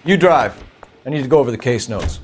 You drive. I need to go over the case notes.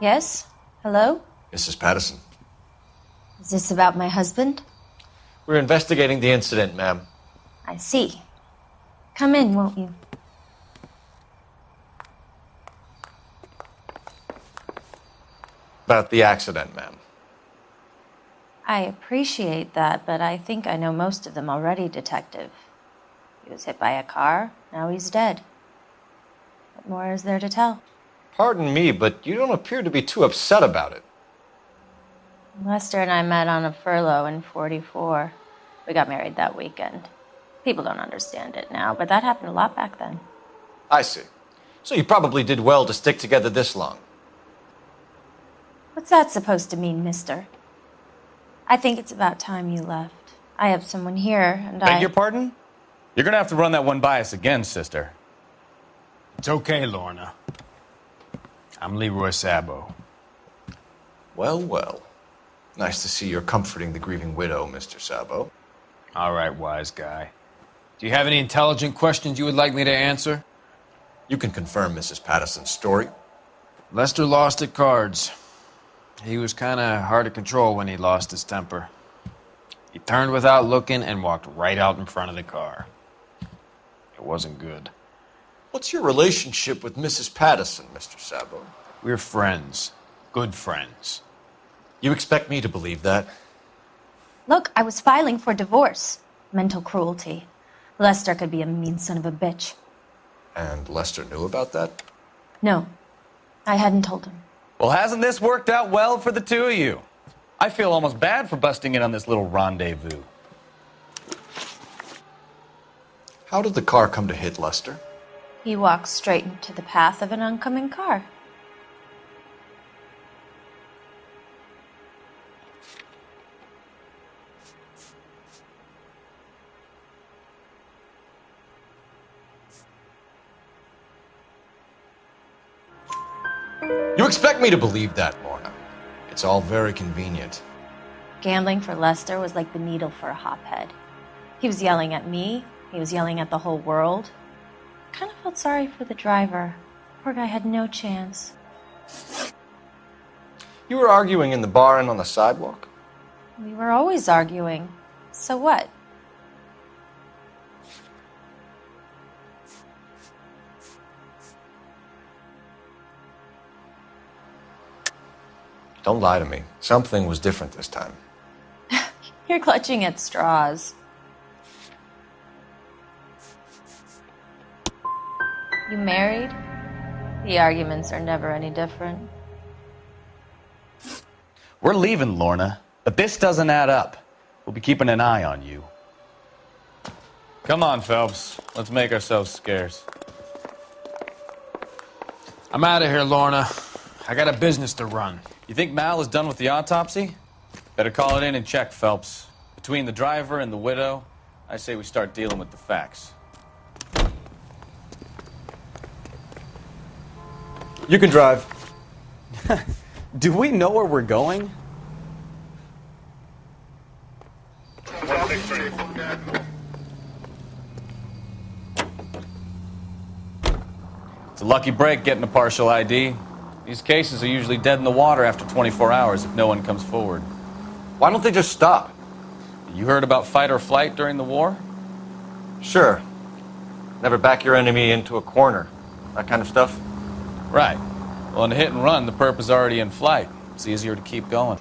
Yes? Hello? Mrs. Patterson. Is this about my husband? We're investigating the incident, ma'am. I see. Come in, won't you? About the accident, ma'am. I appreciate that, but I think I know most of them already, Detective. He was hit by a car, now he's dead. What more is there to tell? Pardon me, but you don't appear to be too upset about it. Lester and I met on a furlough in 44. We got married that weekend. People don't understand it now, but that happened a lot back then. I see. So you probably did well to stick together this long. What's that supposed to mean, mister? I think it's about time you left. I have someone here, and Beg your pardon? You're gonna have to run that one by us again, sister. It's okay, Lorna. I'm Leroy Sabo. Well, well. Nice to see you're comforting the grieving widow, Mr. Sabo. All right, wise guy. Do you have any intelligent questions you would like me to answer? You can confirm Mrs. Patterson's story. Lester lost at cards. He was kind of hard to control when he lost his temper. He turned without looking and walked right out in front of the car. It wasn't good. What's your relationship with Mrs. Patterson, Mr. Sabo? We're friends. Good friends. You expect me to believe that? Look, I was filing for divorce. Mental cruelty. Lester could be a mean son of a bitch. And Lester knew about that? No, I hadn't told him. Well, hasn't this worked out well for the two of you? I feel almost bad for busting in on this little rendezvous. How did the car come to hit Lester? He walked straight into the path of an oncoming car. You expect me to believe that, Lorna. It's all very convenient. Gambling for Lester was like the needle for a hophead. He was yelling at me. He was yelling at the whole world. I kind of felt sorry for the driver. Poor guy had no chance. You were arguing in the bar and on the sidewalk? We were always arguing. So what? Don't lie to me. Something was different this time. You're clutching at straws. You married? The arguments are never any different. We're leaving, Lorna, but this doesn't add up. We'll be keeping an eye on you. Come on, Phelps. Let's make ourselves scarce. I'm out of here, Lorna. I got a business to run. You think Mal is done with the autopsy? Better call it in and check, Phelps. Between the driver and the widow, I say we start dealing with the facts. You can drive. Do we know where we're going? It's a lucky break getting a partial ID. These cases are usually dead in the water after 24 hours if no one comes forward. Why don't they just stop? You heard about fight or flight during the war? Sure. Never back your enemy into a corner. That kind of stuff. Right. Well, in a hit and run, the perp is already in flight. It's easier to keep going.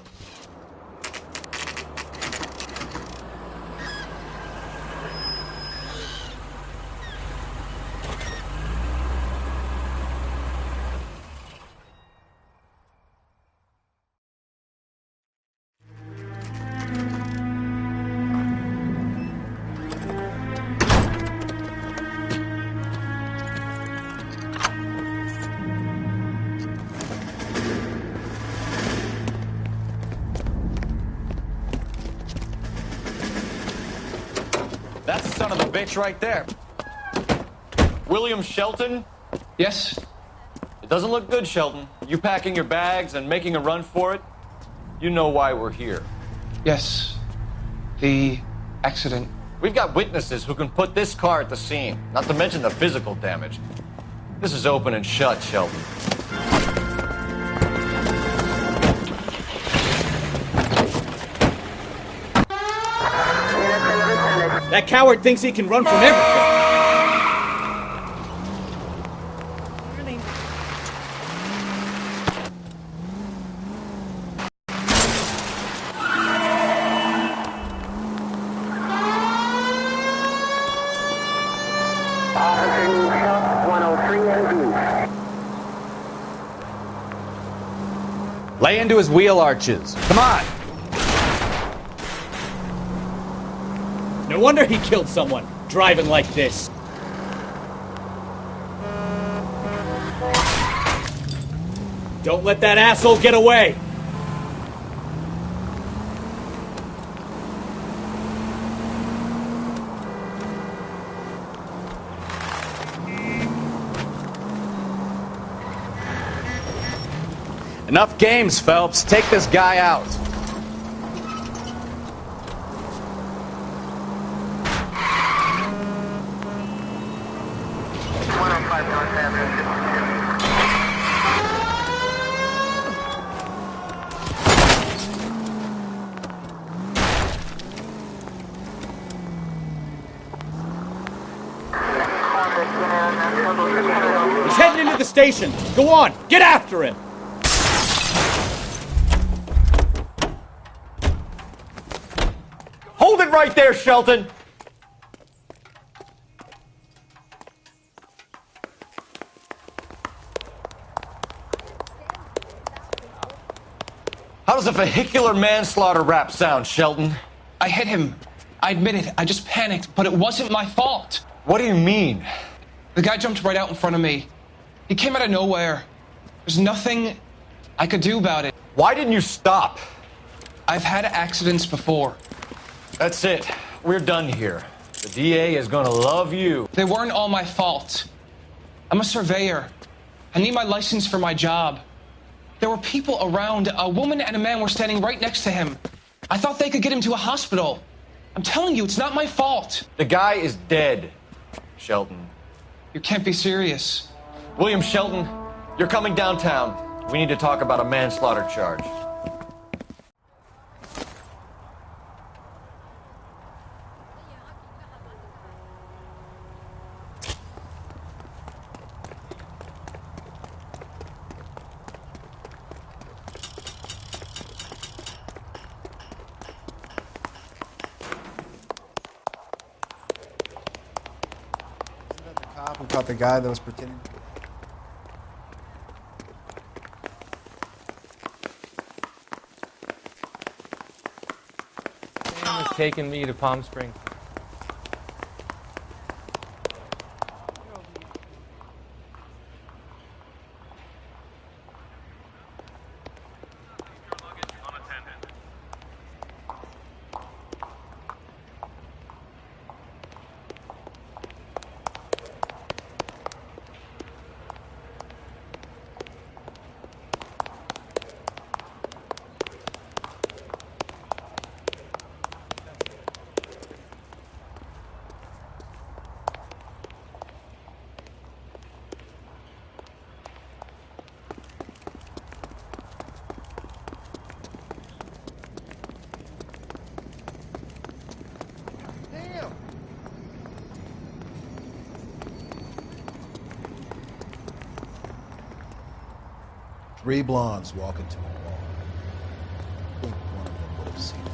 That's the son of a bitch right there. William Shelton? Yes? It doesn't look good, Shelton. You packing your bags and making a run for it? You know why we're here. Yes. The accident. We've got witnesses who can put this car at the scene, not to mention the physical damage. This is open and shut, Shelton. That coward thinks he can run from everything. Lay into his wheel arches. Come on. No wonder he killed someone, driving like this. Don't let that asshole get away! Enough games, Phelps. Take this guy out. He's heading into the station! Go on, get after him! Hold it right there, Shelton! How does a vehicular manslaughter rap sound, Shelton? I hit him. I admit it. I just panicked, but it wasn't my fault. What do you mean? The guy jumped right out in front of me. He came out of nowhere. There's nothing I could do about it. Why didn't you stop? I've had accidents before. That's it. We're done here. The DA is gonna love you. They weren't all my fault. I'm a surveyor. I need my license for my job. There were people around. A woman and a man were standing right next to him. I thought they could get him to a hospital. I'm telling you, it's not my fault. The guy is dead, Shelton. You can't be serious. William Shelton, you're coming downtown. We need to talk about a manslaughter charge. Who caught the guy that was pretending? Sam has taken me to Palm Springs. Three blondes walk into a bar. I think one of them would have seen it.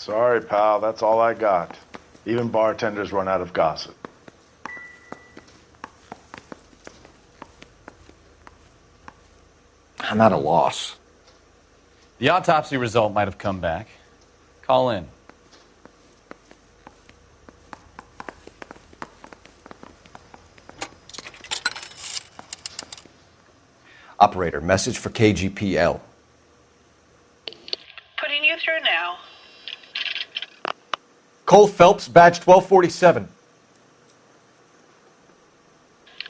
Sorry, pal, that's all I got. Even bartenders run out of gossip. I'm at a loss. The autopsy result might have come back. Call in. Operator, message for KGPL. Putting you through now. Cole Phelps, badge 1247.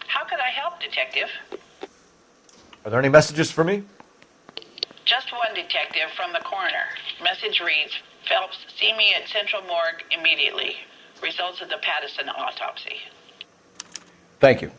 How could I help, Detective? Are there any messages for me? Just one detective from the coroner. Message reads, Phelps, see me at Central Morgue immediately. Results of the Patterson autopsy. Thank you.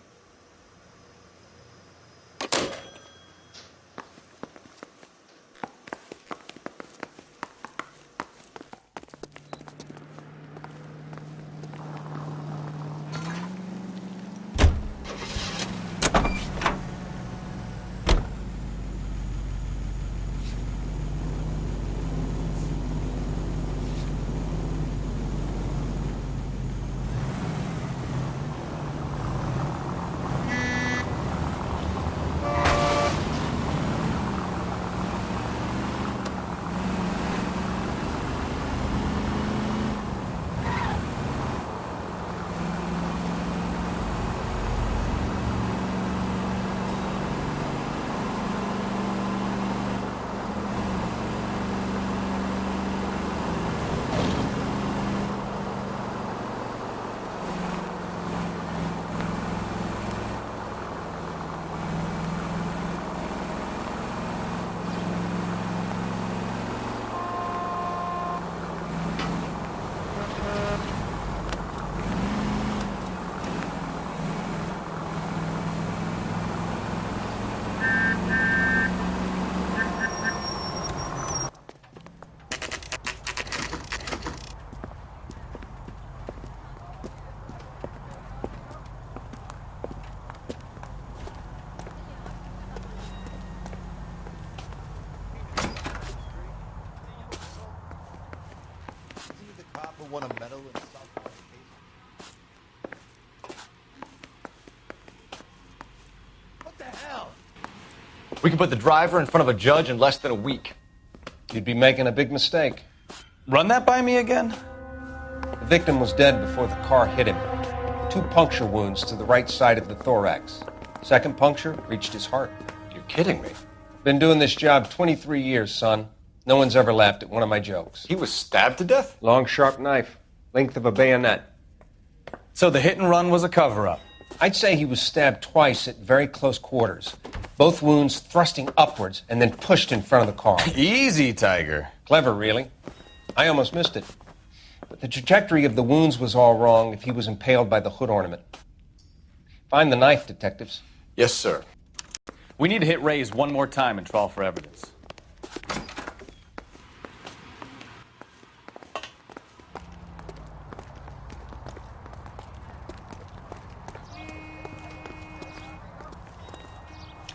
Won a medal in softball. What the hell? We can put the driver in front of a judge in less than a week. You'd be making a big mistake. Run that by me again? The victim was dead before the car hit him. 2 puncture wounds to the right side of the thorax. Second puncture reached his heart. You're kidding me. Been doing this job 23 years, son. No one's ever laughed at one of my jokes. He was stabbed to death? Long, sharp knife. Length of a bayonet. So the hit and run was a cover-up. I'd say he was stabbed twice at very close quarters. Both wounds thrusting upwards and then pushed in front of the car. Easy, Tiger. Clever, really. I almost missed it. But the trajectory of the wounds was all wrong if he was impaled by the hood ornament. Find the knife, detectives. Yes, sir. We need to hit Ray's one more time and trawl for evidence.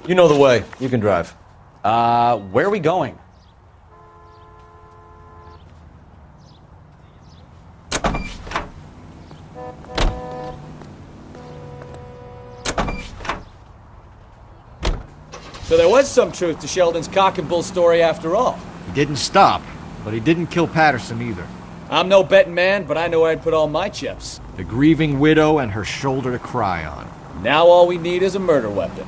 You know the way. You can drive. Where are we going? So there was some truth to Sheldon's cock and bull story after all. He didn't stop, but he didn't kill Patterson either. I'm no betting man, but I know where I'd put all my chips. The grieving widow and her shoulder to cry on. Now all we need is a murder weapon.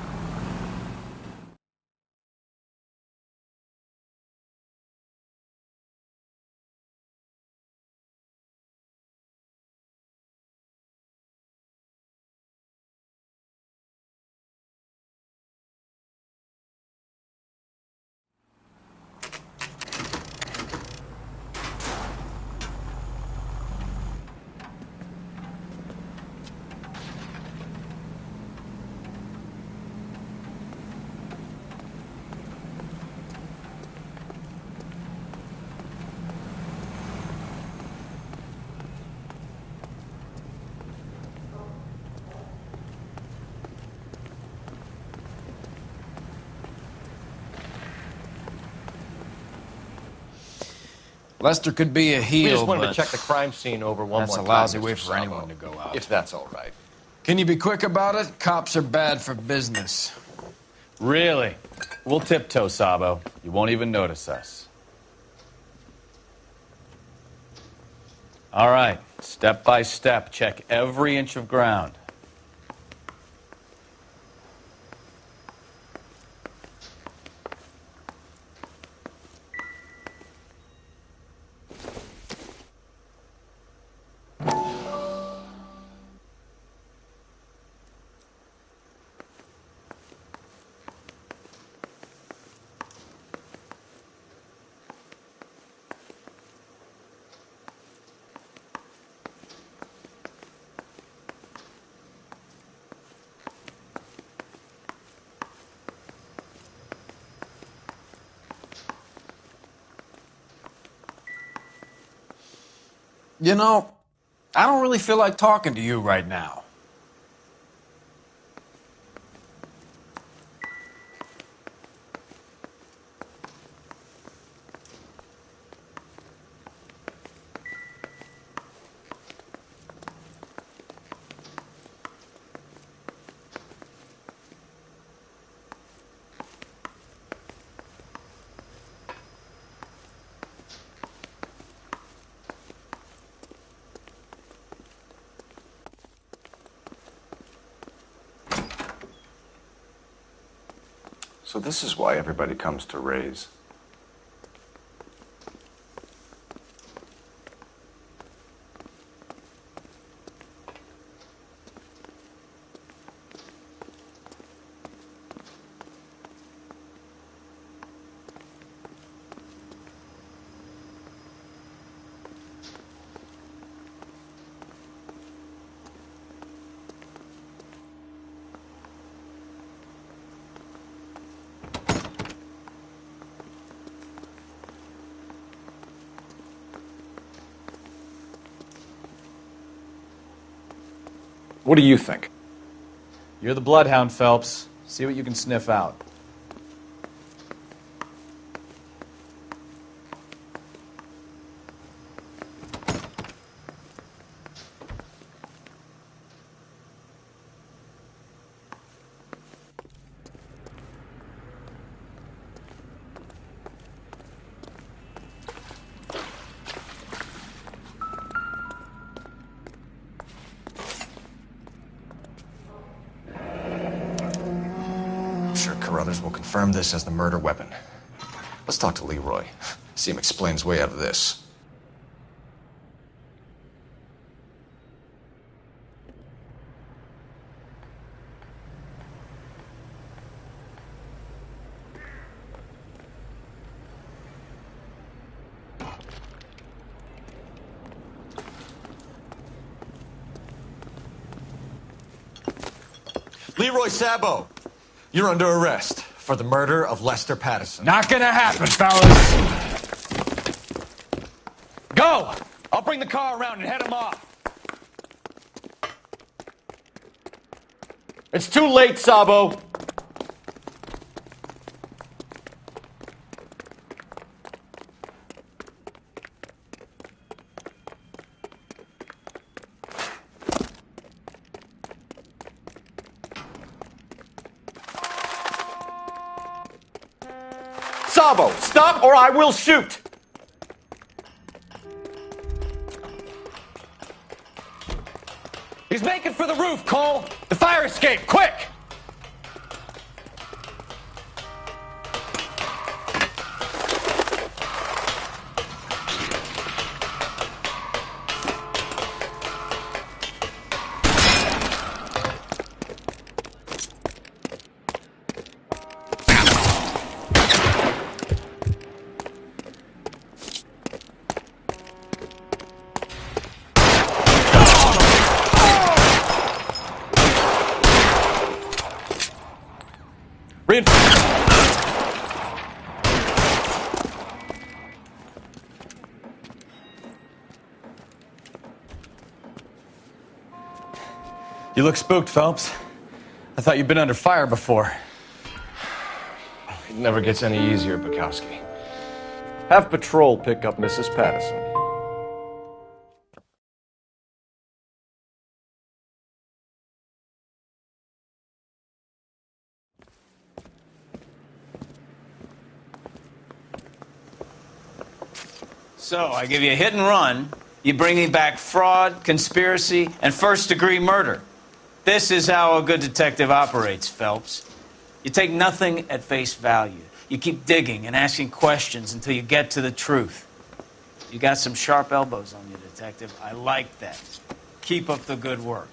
Lester could be a heel, We just wanted but to check the crime scene over one more time. that's a lousy Mr. way for Sabo, anyone to go out. If that's all right. Can you be quick about it? Cops are bad for business. Really? We'll tiptoe, Sabo. You won't even notice us. All right, step by step, check every inch of ground. You know, I don't really feel like talking to you right now. So this is why everybody comes to Ray's. What do you think? You're the bloodhound, Phelps. See what you can sniff out. I'm sure Carruthers will confirm this as the murder weapon. Let's talk to Leroy. See him explain his way out of this. Leroy Sabo, you're under arrest for the murder of Lester Patterson. Not gonna happen, fellas. Go! I'll bring the car around and head him off. It's too late, Sabo. Sabo, stop or I will shoot! He's making for the roof, Cole! The fire escape, quick! You look spooked, Phelps. I thought you'd been under fire before. It never gets any easier, Bukowski. Have patrol pick up Mrs. Patterson. So, I give you a hit and run. You bring me back fraud, conspiracy, and first-degree murder. This is how a good detective operates, Phelps. You take nothing at face value. You keep digging and asking questions until you get to the truth. You got some sharp elbows on you, detective. I like that. Keep up the good work.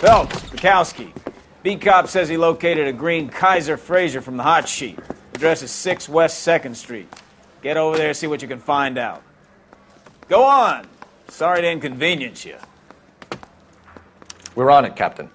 Phelps, Bukowski. B-Cop says he located a green Kaiser Fraser from the hot sheet. Address is 6 West 2nd Street. Get over there, see what you can find out. Go on. Sorry to inconvenience you. We're on it, Captain.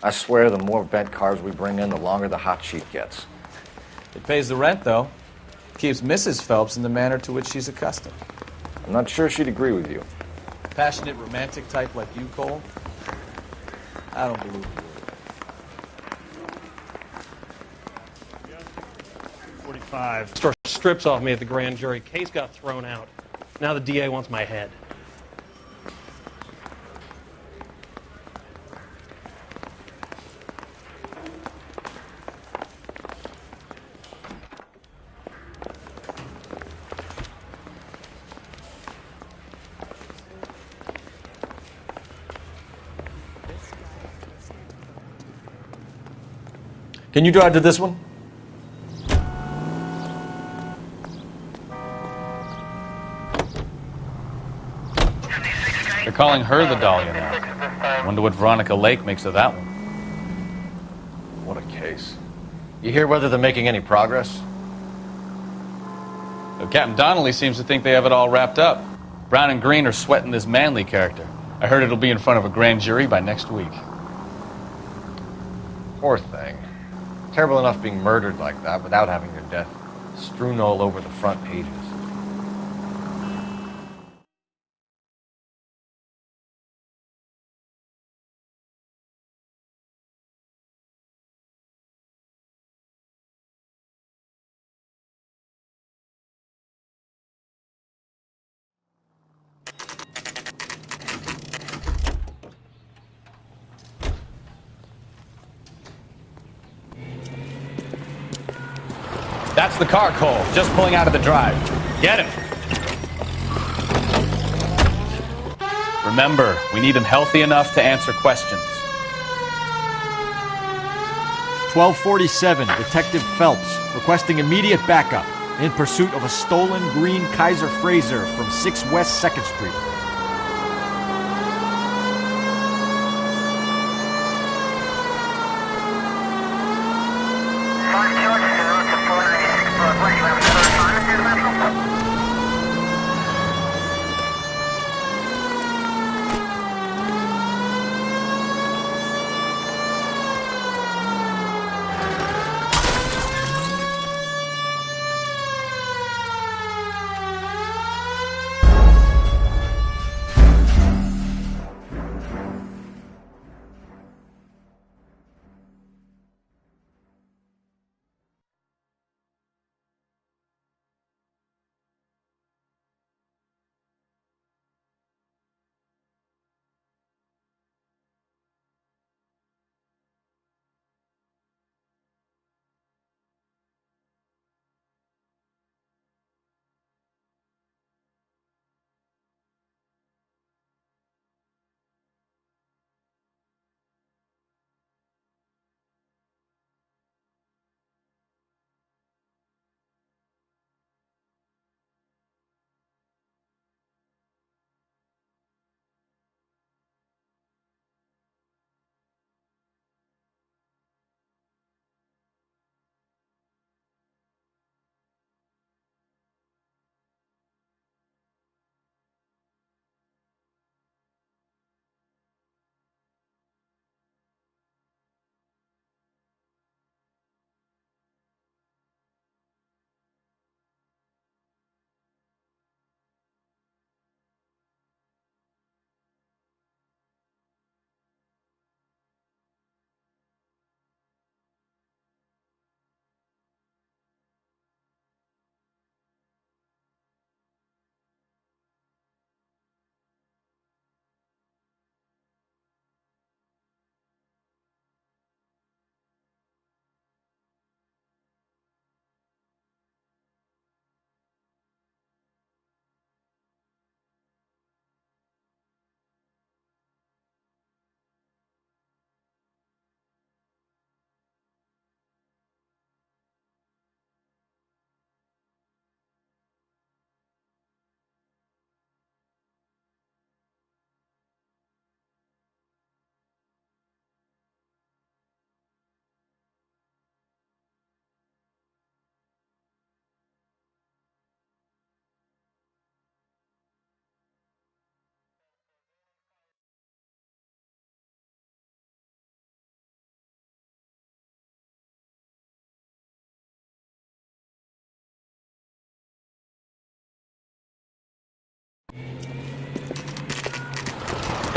I swear the more vet cars we bring in, the longer the hot sheet gets. It pays the rent, though. Keeps Mrs. Phelps in the manner to which she's accustomed. I'm not sure she'd agree with you. Passionate, romantic type like you, Cole? I don't believe you. 45. Strips off me at the grand jury. Case got thrown out. Now the DA wants my head. Can you drive to this one? They're calling her the Dahlia now. Wonder what Veronica Lake makes of that one. What a case. You hear whether they're making any progress? Well, Captain Donnelly seems to think they have it all wrapped up. Brown and Green are sweating this Manley character. I heard it'll be in front of a grand jury by next week. Poor thing. Terrible enough being murdered like that without having her death strewn all over the front pages. That's the car, Cole. Just pulling out of the drive. Get him. Remember, we need him healthy enough to answer questions. 1247, Detective Phelps, requesting immediate backup in pursuit of a stolen green Kaiser Frazer from 6 West 2nd Street.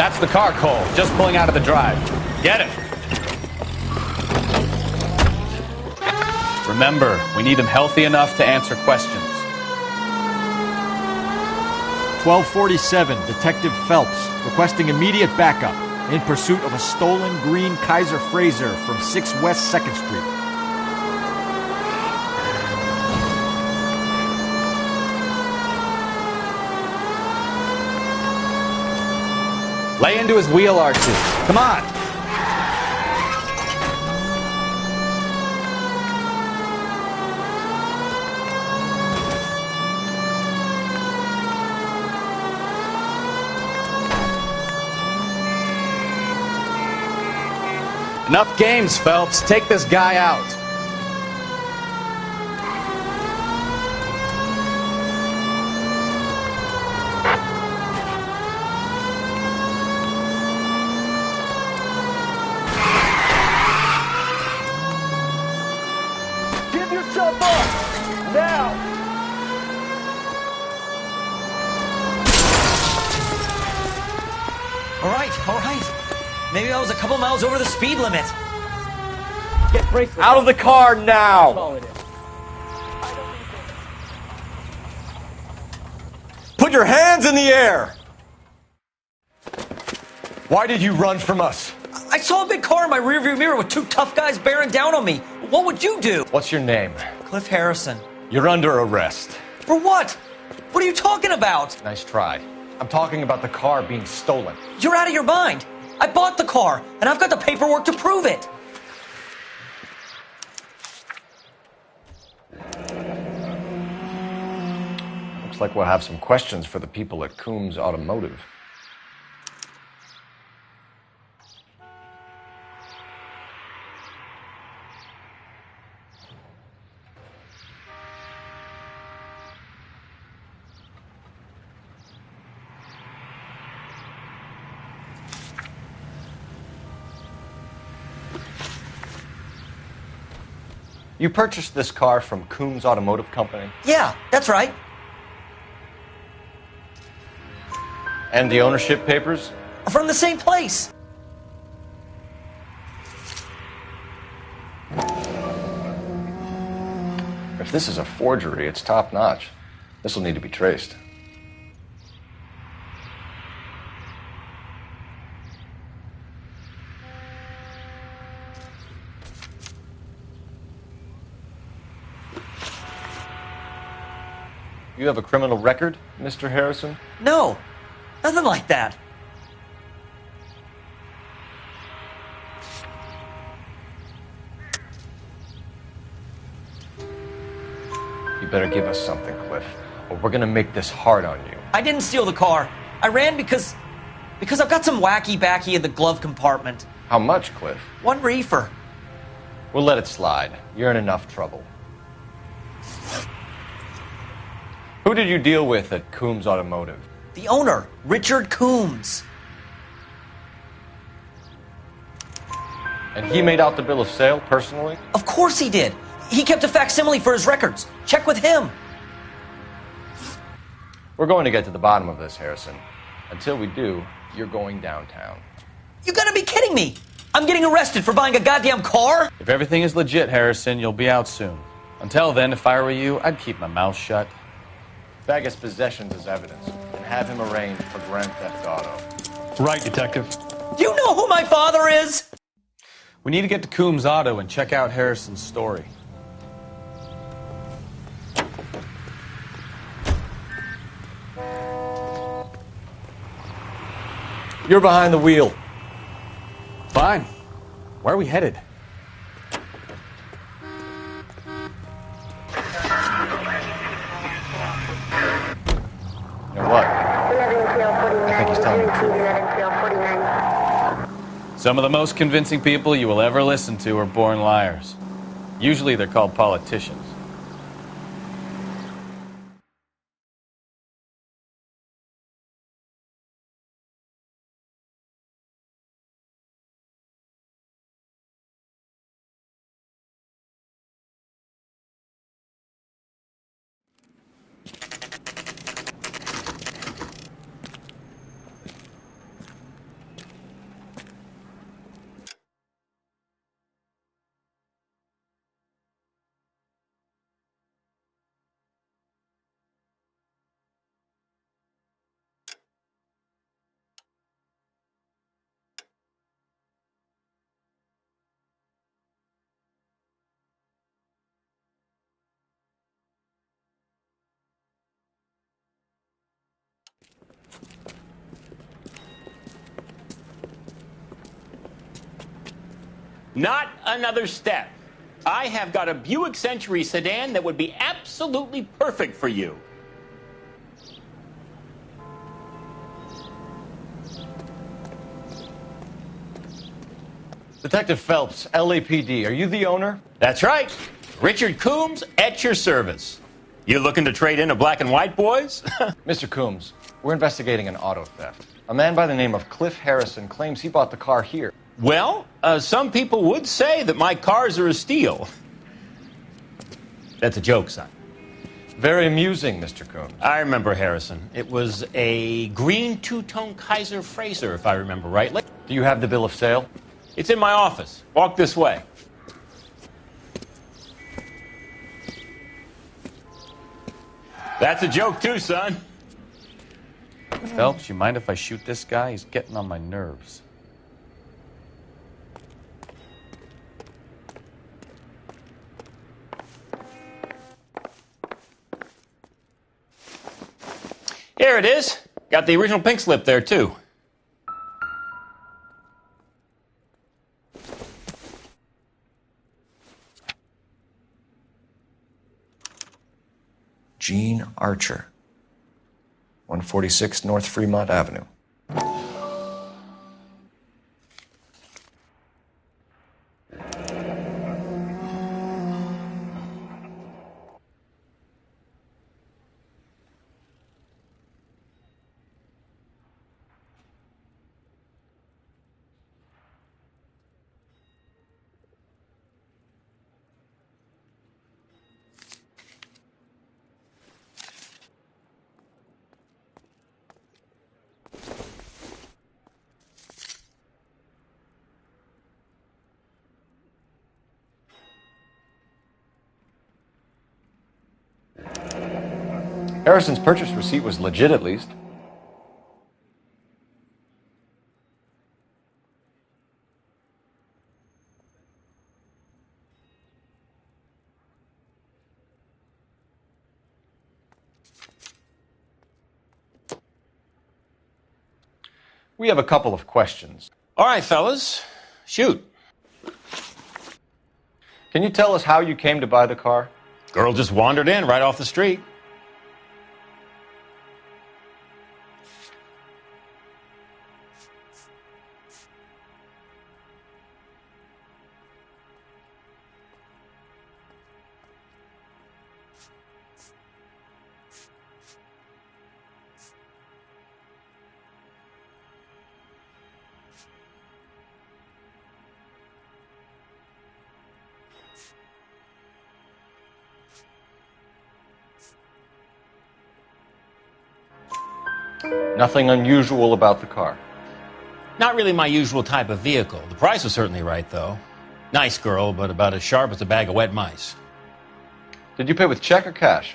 That's the car, Cole. Just pulling out of the drive. Get him. Remember, we need him healthy enough to answer questions. 1247, Detective Phelps, requesting immediate backup in pursuit of a stolen green Kaiser Frazer from 6 West 2nd Street. Lay into his wheel arches. Come on. Enough games, Phelps. Take this guy out. Give yourself up! Now! All right. Maybe I was a couple miles over the speed limit. Get brakes. Out of the car now! Call it in. Put your hands in the air! Why did you run from us? I saw a big car in my rearview mirror with two tough guys bearing down on me. What would you do? What's your name? Cliff Harrison. You're under arrest. For what? What are you talking about? Nice try. I'm talking about the car being stolen. You're out of your mind. I bought the car, and I've got the paperwork to prove it. Looks like we'll have some questions for the people at Coombs Automotive. You purchased this car from Coombs Automotive Company? Yeah, that's right. And the ownership papers? From the same place. If this is a forgery, it's top-notch. This will need to be traced. You have a criminal record, Mr. Harrison? No, nothing like that. You better give us something, Cliff, or we're gonna make this hard on you. I didn't steal the car. I ran because I've got some wacky backy in the glove compartment. How much, Cliff? 1 reefer. We'll let it slide. You're in enough trouble. Who did you deal with at Coombs Automotive? The owner, Richard Coombs. And he made out the bill of sale personally? Of course he did. He kept a facsimile for his records. Check with him. We're going to get to the bottom of this, Harrison. Until we do, you're going downtown. You gotta be kidding me. I'm getting arrested for buying a goddamn car? If everything is legit, Harrison, you'll be out soon. Until then, if I were you, I'd keep my mouth shut. Bag his possessions as evidence and have him arraigned for grand theft auto. Right, Detective. Do you know who my father is? We need to get to Coombs Auto and check out Harrison's story. You're behind the wheel. Fine. Where are we headed? You know what? I think he's telling the truth. Some of the most convincing people you will ever listen to are born liars. Usually they're called politicians. Not another step. I have got a Buick Century sedan that would be absolutely perfect for you. Detective Phelps, LAPD, are you the owner? That's right. Richard Coombs at your service. You looking to trade in a black and white, boys? Mr. Coombs, we're investigating an auto theft. A man by the name of Cliff Harrison claims he bought the car here. Well, some people would say that my cars are a steal. That's a joke, son. Very amusing, Mr. Coombs. I remember Harrison. It was a green two-tone Kaiser Frazer, if I remember rightly. Do you have the bill of sale? It's in my office. Walk this way. That's a joke, too, son. Phelps, you mind if I shoot this guy? He's getting on my nerves. there it is. Got the original pink slip there, too. Gene Archer, 146 North Fremont Avenue. Harrison's purchase receipt was legit, at least. We have a couple of questions. All right, fellas. Shoot. Can you tell us how you came to buy the car? Girl just wandered in right off the street. Nothing unusual about the car. Not really my usual type of vehicle. The price was certainly right, though. Nice girl, but about as sharp as a bag of wet mice. Did you pay with check or cash?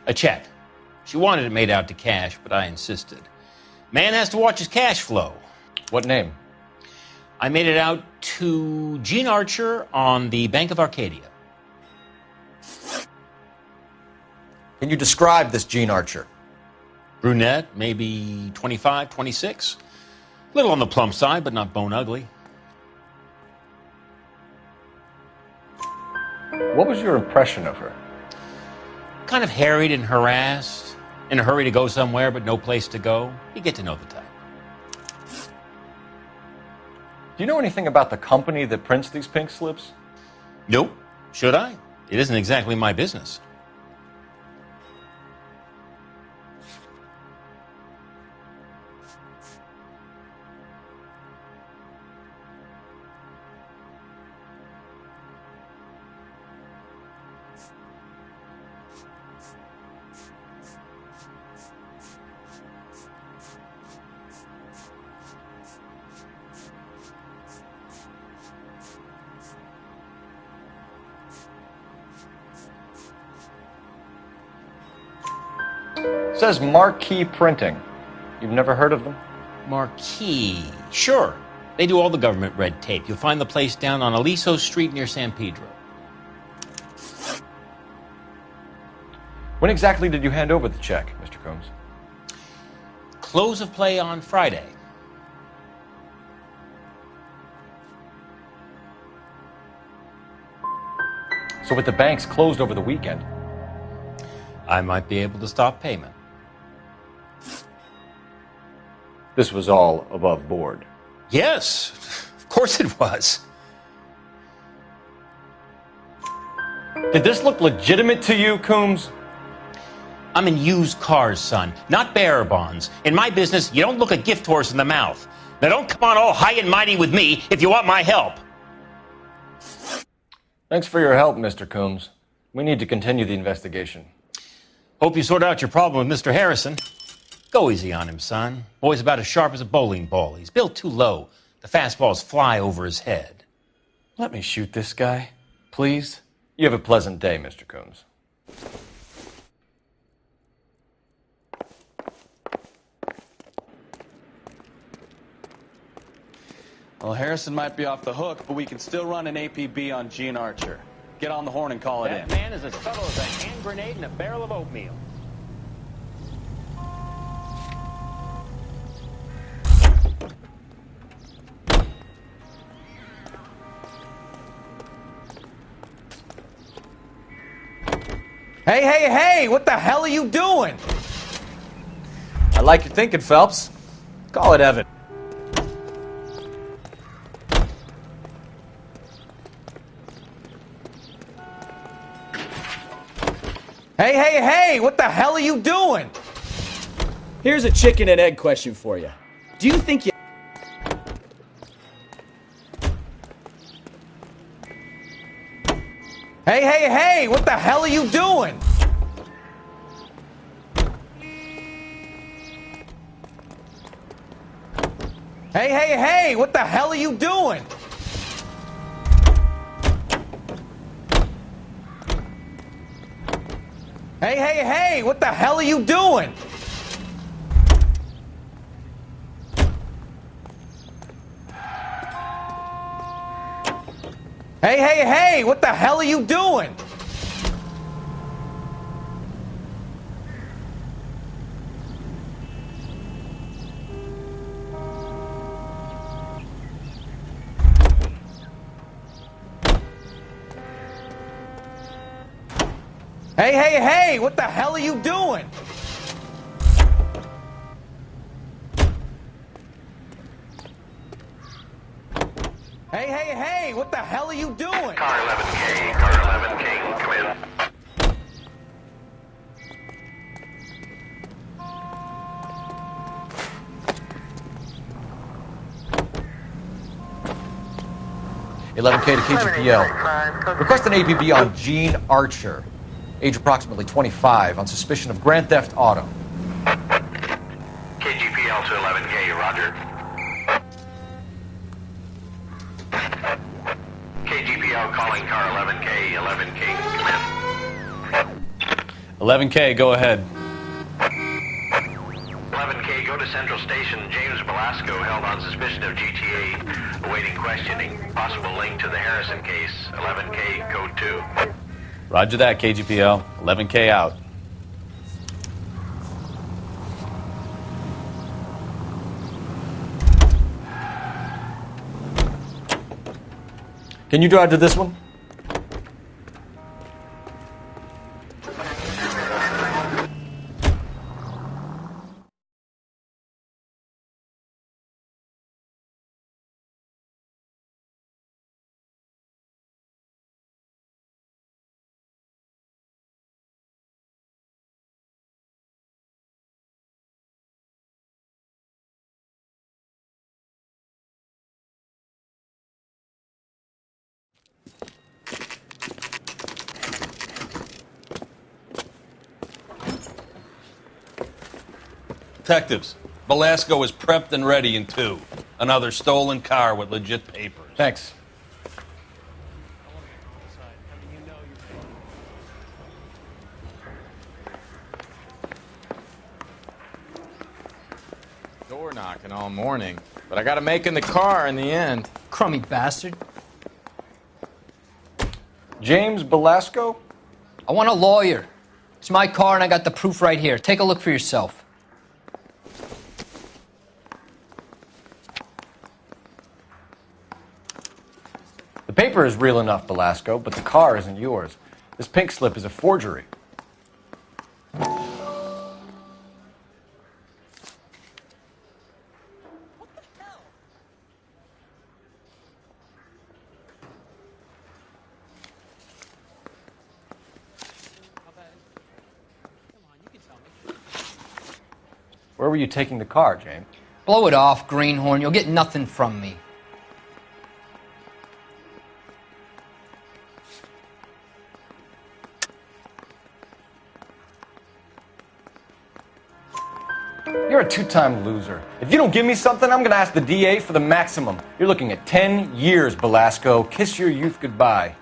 A check. She wanted it made out to cash, but I insisted. Man has to watch his cash flow. What name? I made it out to Gene Archer on the Bank of Arcadia. Can you describe this Gene Archer? Brunette, maybe 25, 26. Little on the plump side, but not bone ugly. What was your impression of her? Kind of harried and harassed. In a hurry to go somewhere, but no place to go. You get to know the type. Do you know anything about the company that prints these pink slips? Nope. Should I? It isn't exactly my business. It says Marquee Printing. You've never heard of them? Marquee. Sure. They do all the government red tape. You'll find the place down on Aliso Street near San Pedro. When exactly did you hand over the check, Mr. Combs? Close of play on Friday. So with the banks closed over the weekend, I might be able to stop payment. this was all above board. Yes, of course it was. Did this look legitimate to you, Coombs? I'm in used cars, son, not bearer bonds. In my business, you don't look a gift horse in the mouth. Now don't come on all high and mighty with me if you want my help. Thanks for your help, Mr. Coombs. We need to continue the investigation. Hope you sort out your problem with Mr. Harrison. Go easy on him, son. Boy's about as sharp as a bowling ball. He's built too low. The fastballs fly over his head. Let me shoot this guy, please. You have a pleasant day, Mr. Coombs. Well, Harrison might be off the hook, but we can still run an APB on Gene Archer. Get on the horn and call it in. That man is as subtle as a hand grenade in a barrel of oatmeal. Hey, hey, hey! What the hell are you doing? I like your thinking, Phelps. Call it Evan. Hey, hey, hey! What the hell are you doing? Here's a chicken and egg question for you. Do you think you... Hey, hey, hey! What the hell are you doing? Hey, hey, hey! What the hell are you doing? Hey, hey, hey! What the hell are you doing? Hey, hey, hey! What the hell are you doing? Hey, hey, hey! What the hell are you doing? Hey, hey, hey! What the hell are you doing? Car 11K, car 11K, come in. $11K to KGPL. Request an APB on Gene Archer, age approximately 25, on suspicion of grand theft auto. KGPL to 11K, roger. KGPL calling car 11K, 11K, come in. 11K, go ahead. 11K, go to Central Station. James Velasco held on suspicion of GTA, awaiting questioning. Possible link to the Harrison case. 11K, code 2. Roger that, KGPL. 11K out. Can you drive to this one? Detectives, Velasco is prepped and ready in 2. Another stolen car with legit papers. Thanks. Door knocking all morning, but I gotta make in the car in the end. Crummy bastard. James Velasco? I want a lawyer. It's my car and I got the proof right here. Take a look for yourself. The paper is real enough, Velasco, but the car isn't yours. This pink slip is a forgery. Where were you taking the car, James? Blow it off, greenhorn. You'll get nothing from me. You're a two-time loser. If you don't give me something, I'm going to ask the DA for the maximum. You're looking at 10 years, Velasco. Kiss your youth goodbye.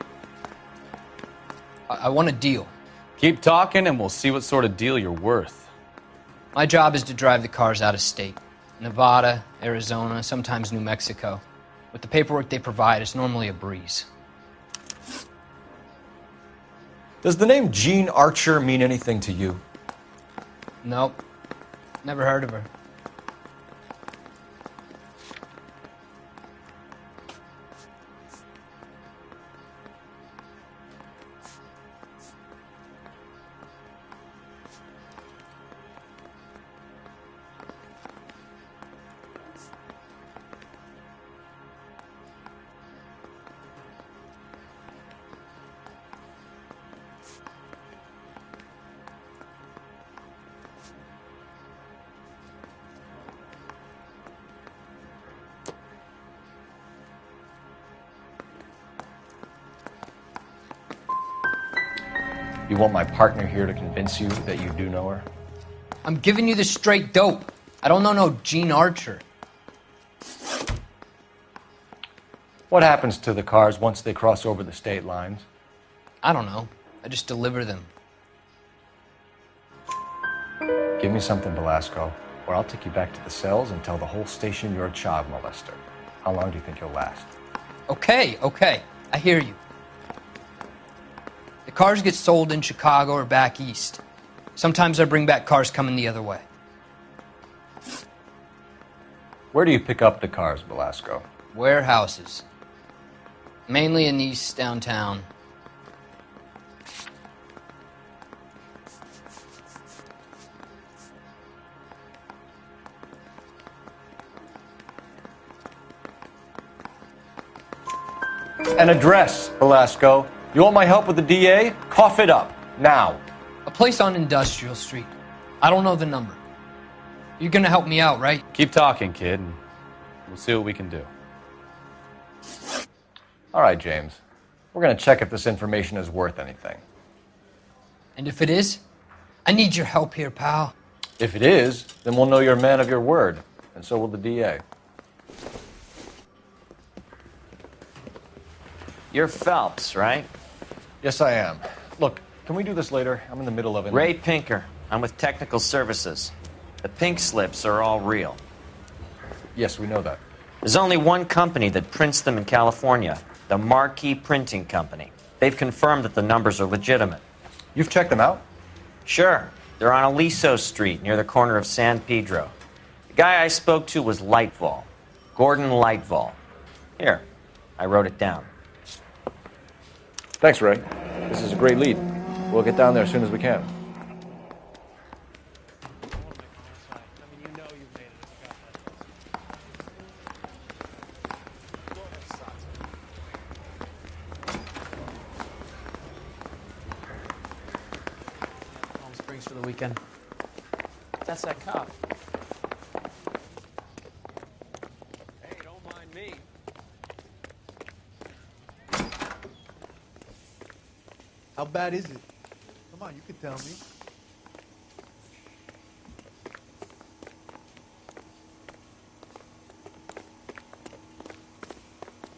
I want a deal. Keep talking and we'll see what sort of deal you're worth. My job is to drive the cars out of state. Nevada, Arizona, sometimes New Mexico. With the paperwork they provide, it's normally a breeze. Does the name Gene Archer mean anything to you? Nope. Never heard of her. You want my partner here to convince you that you do know her? I'm giving you the straight dope. I don't know no Gene Archer. What happens to the cars once they cross over the state lines? I don't know. I just deliver them. Give me something, Velasco, or I'll take you back to the cells and tell the whole station you're a child molester. How long do you think you'll last? Okay. I hear you. The cars get sold in Chicago or back east. Sometimes I bring back cars coming the other way. Where do you pick up the cars, Velasco? Warehouses. Mainly in East downtown. An address, Velasco. You want my help with the DA? Cough it up, now. A place on Industrial Street. I don't know the number. You're gonna help me out, right? Keep talking, kid, and we'll see what we can do. All right, James. We're going to check if this information is worth anything. And if it is, I need your help here, pal. If it is, then we'll know you're a man of your word, and so will the DA. You're Phelps, right? Yes, I am. Look, can we do this later? I'm in the middle of it. Ray Pinker. I'm with Technical Services. The pink slips are all real. Yes, we know that. There's only one company that prints them in California, the Marquee Printing Company. They've confirmed that the numbers are legitimate. You've checked them out? Sure. They're on Aliso Street, near the corner of San Pedro. The guy I spoke to was Lightval. Gordon Lightval. Here, I wrote it down. Thanks, Ray. This is a great lead. We'll get down there as soon as we can. For the weekend. That's that cop. Hey, don't mind me. How bad is it? Come on, you can tell me.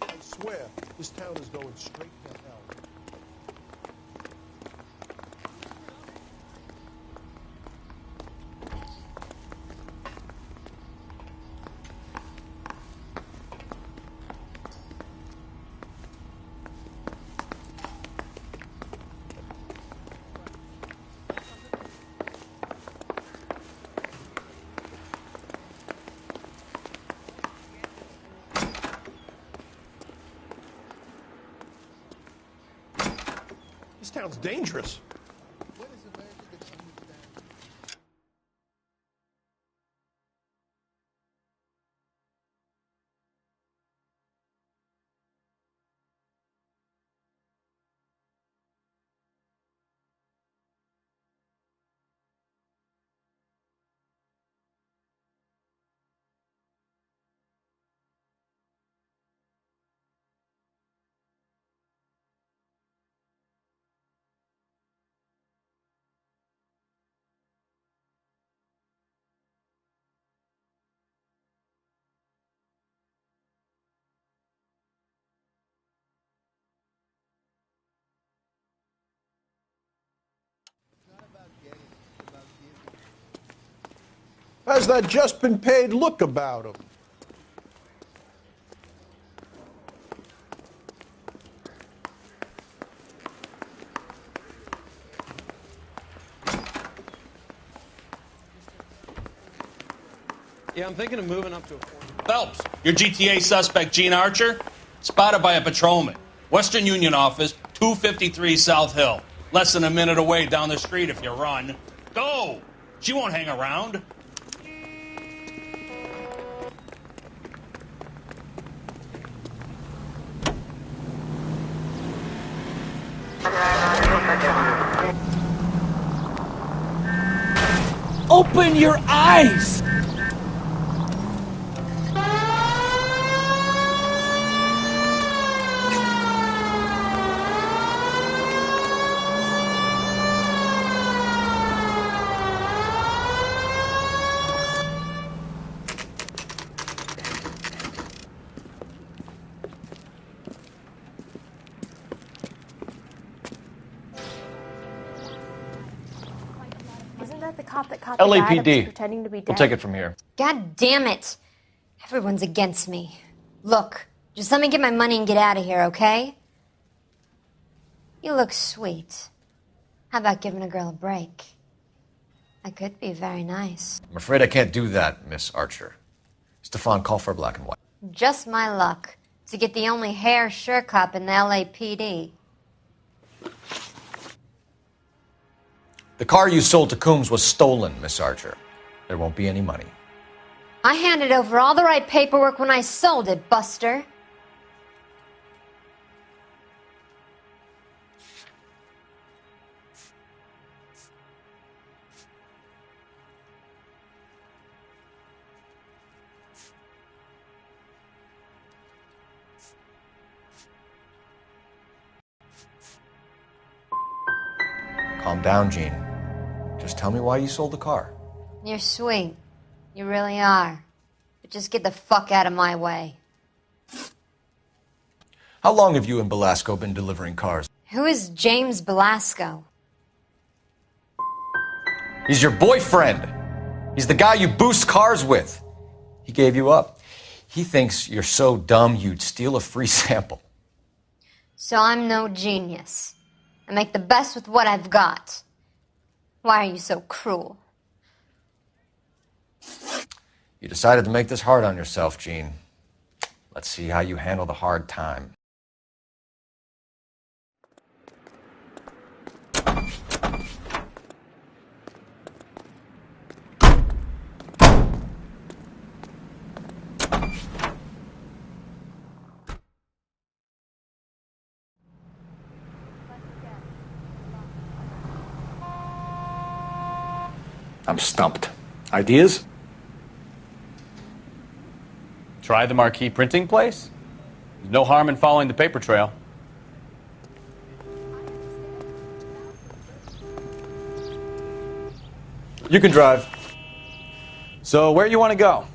I swear, this town is going straight to hell. This town's dangerous. Has that just been paid look about him? Yeah, I'm thinking of moving up to a 40. Phelps, your GTA suspect, Gene Archer, spotted by a patrolman. Western Union office, 253 South Hill. Less than a minute away down the street if you run. Go! She won't hang around. Open your eyes! like the cop that caught the guy that was LAPD. pretending to be dead? We'll take it from here. God damn it. Everyone's against me. Look, just let me get my money and get out of here, okay? You look sweet. How about giving a girl a break? I could be very nice. I'm afraid I can't do that, Miss Archer. Stefan, call for black and white. Just my luck to get the only hair sure cop in the LAPD. The car you sold to Coombs was stolen, Miss Archer. There won't be any money. I handed over all the right paperwork when I sold it, Buster. Calm down, Jean. Just tell me why you sold the car. You're sweet. You really are. But just get the fuck out of my way. How long have you and Belasco been delivering cars? Who is James Belasco? He's your boyfriend. He's the guy you boost cars with. He gave you up. He thinks you're so dumb you'd steal a free sample. So I'm no genius. I make the best with what I've got. Why are you so cruel? You decided to make this hard on yourself, Jean. Let's see how you handle the hard time. I'm stumped. Ideas? Try the marquee printing place? There's no harm in following the paper trail. You can drive. So, where you want to go?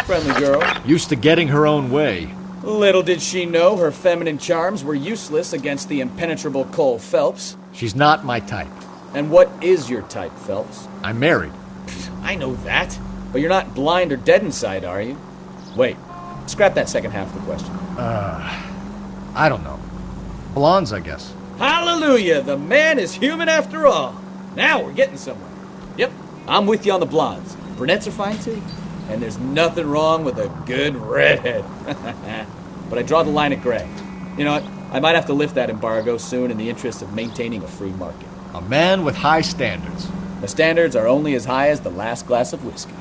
Friendly girl. Used to getting her own way. Little did she know her feminine charms were useless against the impenetrable Cole Phelps. She's not my type. And what is your type, Phelps? I'm married. I know that. But you're not blind or dead inside, are you? Wait. Scrap that second half of the question. I don't know. Blondes, I guess. Hallelujah! The man is human after all. Now we're getting somewhere. Yep, I'm with you on the blondes. Brunettes are fine too. And there's nothing wrong with a good redhead. But I draw the line at gray. You know what? I might have to lift that embargo soon in the interest of maintaining a free market. A man with high standards. The standards are only as high as the last glass of whiskey.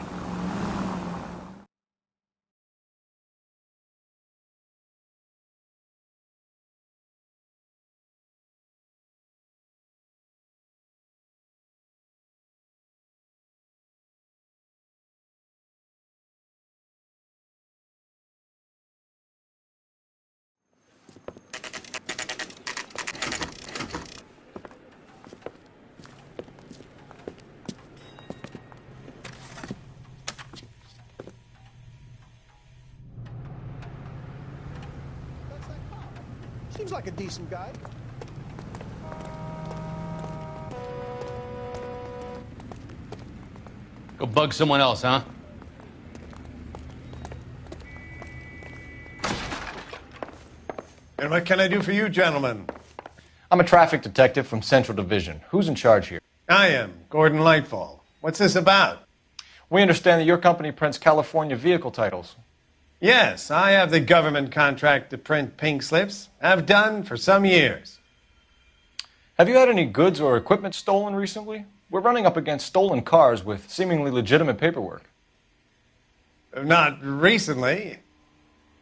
Seems like a decent guy. Go bug someone else, huh? And what can I do for you, gentlemen? I'm a traffic detective from Central Division. Who's in charge here? I am, Gordon Lightfall. What's this about? We understand that your company prints California vehicle titles. Yes, I have the government contract to print pink slips. I've done for some years. Have you had any goods or equipment stolen recently? We're running up against stolen cars with seemingly legitimate paperwork. Not recently.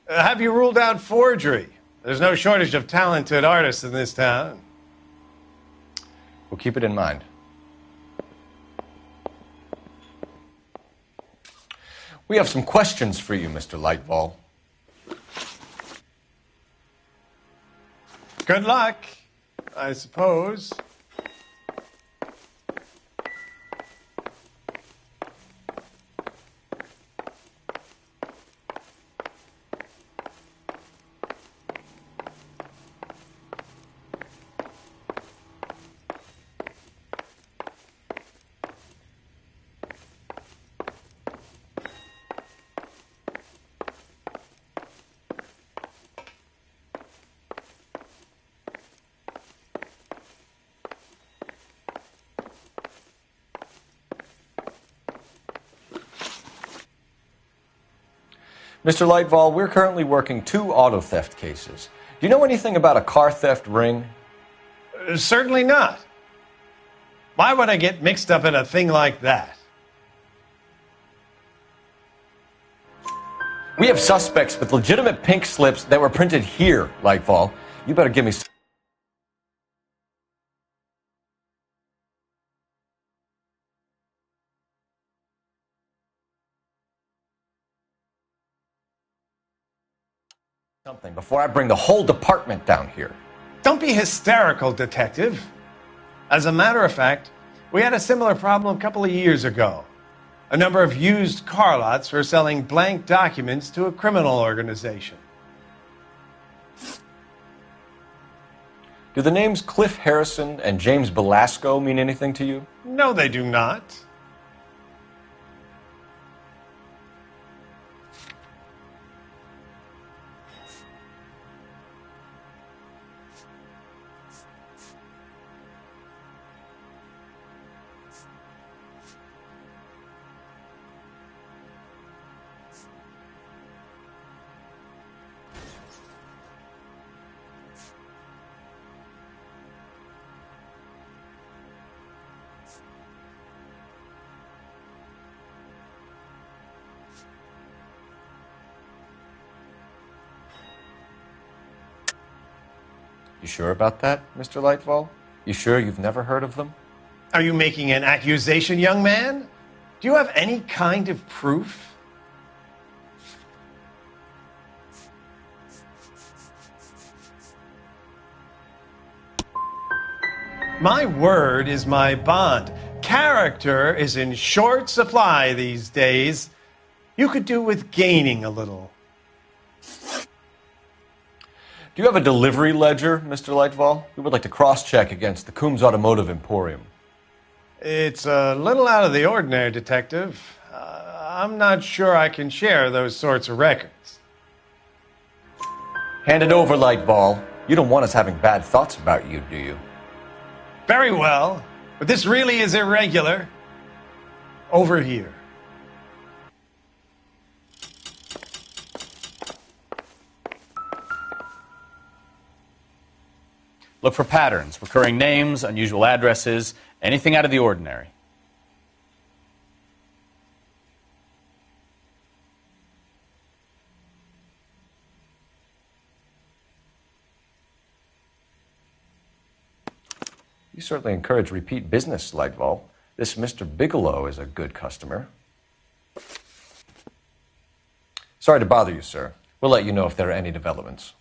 Have you ruled out forgery? There's no shortage of talented artists in this town. We'll keep it in mind. We have some questions for you, Mr. Lightfall. Good luck, I suppose. Mr. Lightval, we're currently working 2 auto theft cases. Do you know anything about a car theft ring? Certainly not. Why would I get mixed up in a thing like that? We have suspects with legitimate pink slips that were printed here, Lightval. You better give me something before I bring the whole department down here. Don't be hysterical, Detective. As a matter of fact, we had a similar problem a couple of years ago. A number of used car lots were selling blank documents to a criminal organization. Do the names Cliff Harrison and James Belasco mean anything to you? No, they do not. You sure about that, Mr. Lightval? You sure you've never heard of them? Are you making an accusation, young man? Do you have any kind of proof? My word is my bond. Character is in short supply these days. You could do with gaining a little. Do you have a delivery ledger, Mr. Lightval? We would like to cross-check against the Coombs Automotive Emporium. It's a little out of the ordinary, Detective. I'm not sure I can share those sorts of records. Hand it over, Lightval. You don't want us having bad thoughts about you, do you? Very well, but this really is irregular. Over here. Look for patterns, recurring names, unusual addresses, anything out of the ordinary. You certainly encourage repeat business, Lightval. This Mr. Bigelow is a good customer. Sorry to bother you, sir. We'll let you know if there are any developments.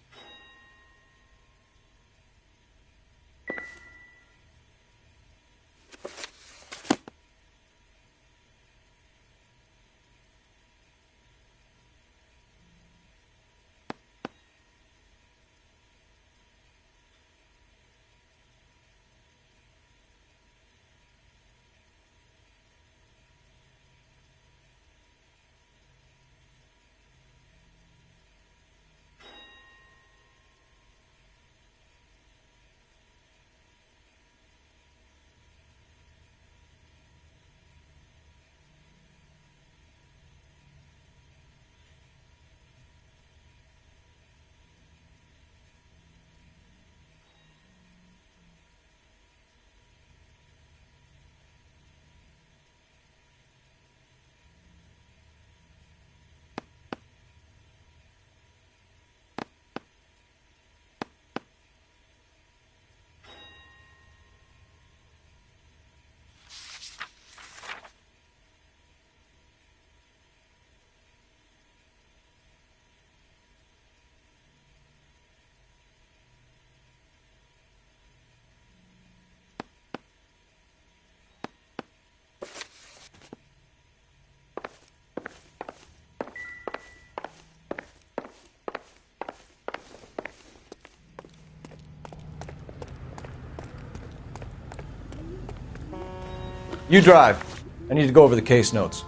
You drive. I need to go over the case notes.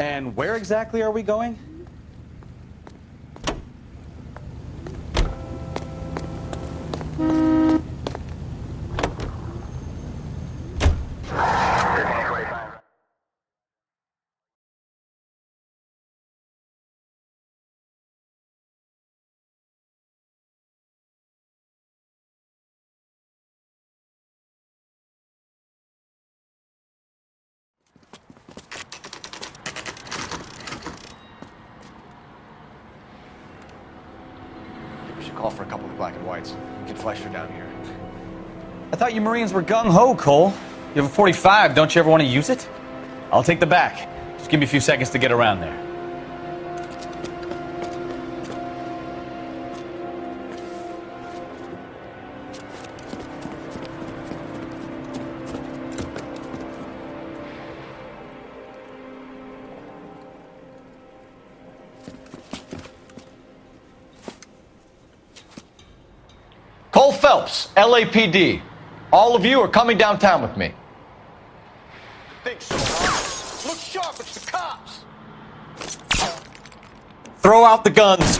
And where exactly are we going? call for a couple of black and whites. Get Fleischer down here. I thought you Marines were gung-ho, Cole. You have a 45. Don't you ever want to use it? I'll take the back. Just give me a few seconds to get around there. Cole Phelps, LAPD. All of you are coming downtown with me. Think so, huh? Look sharp, it's the cops! Throw out the guns.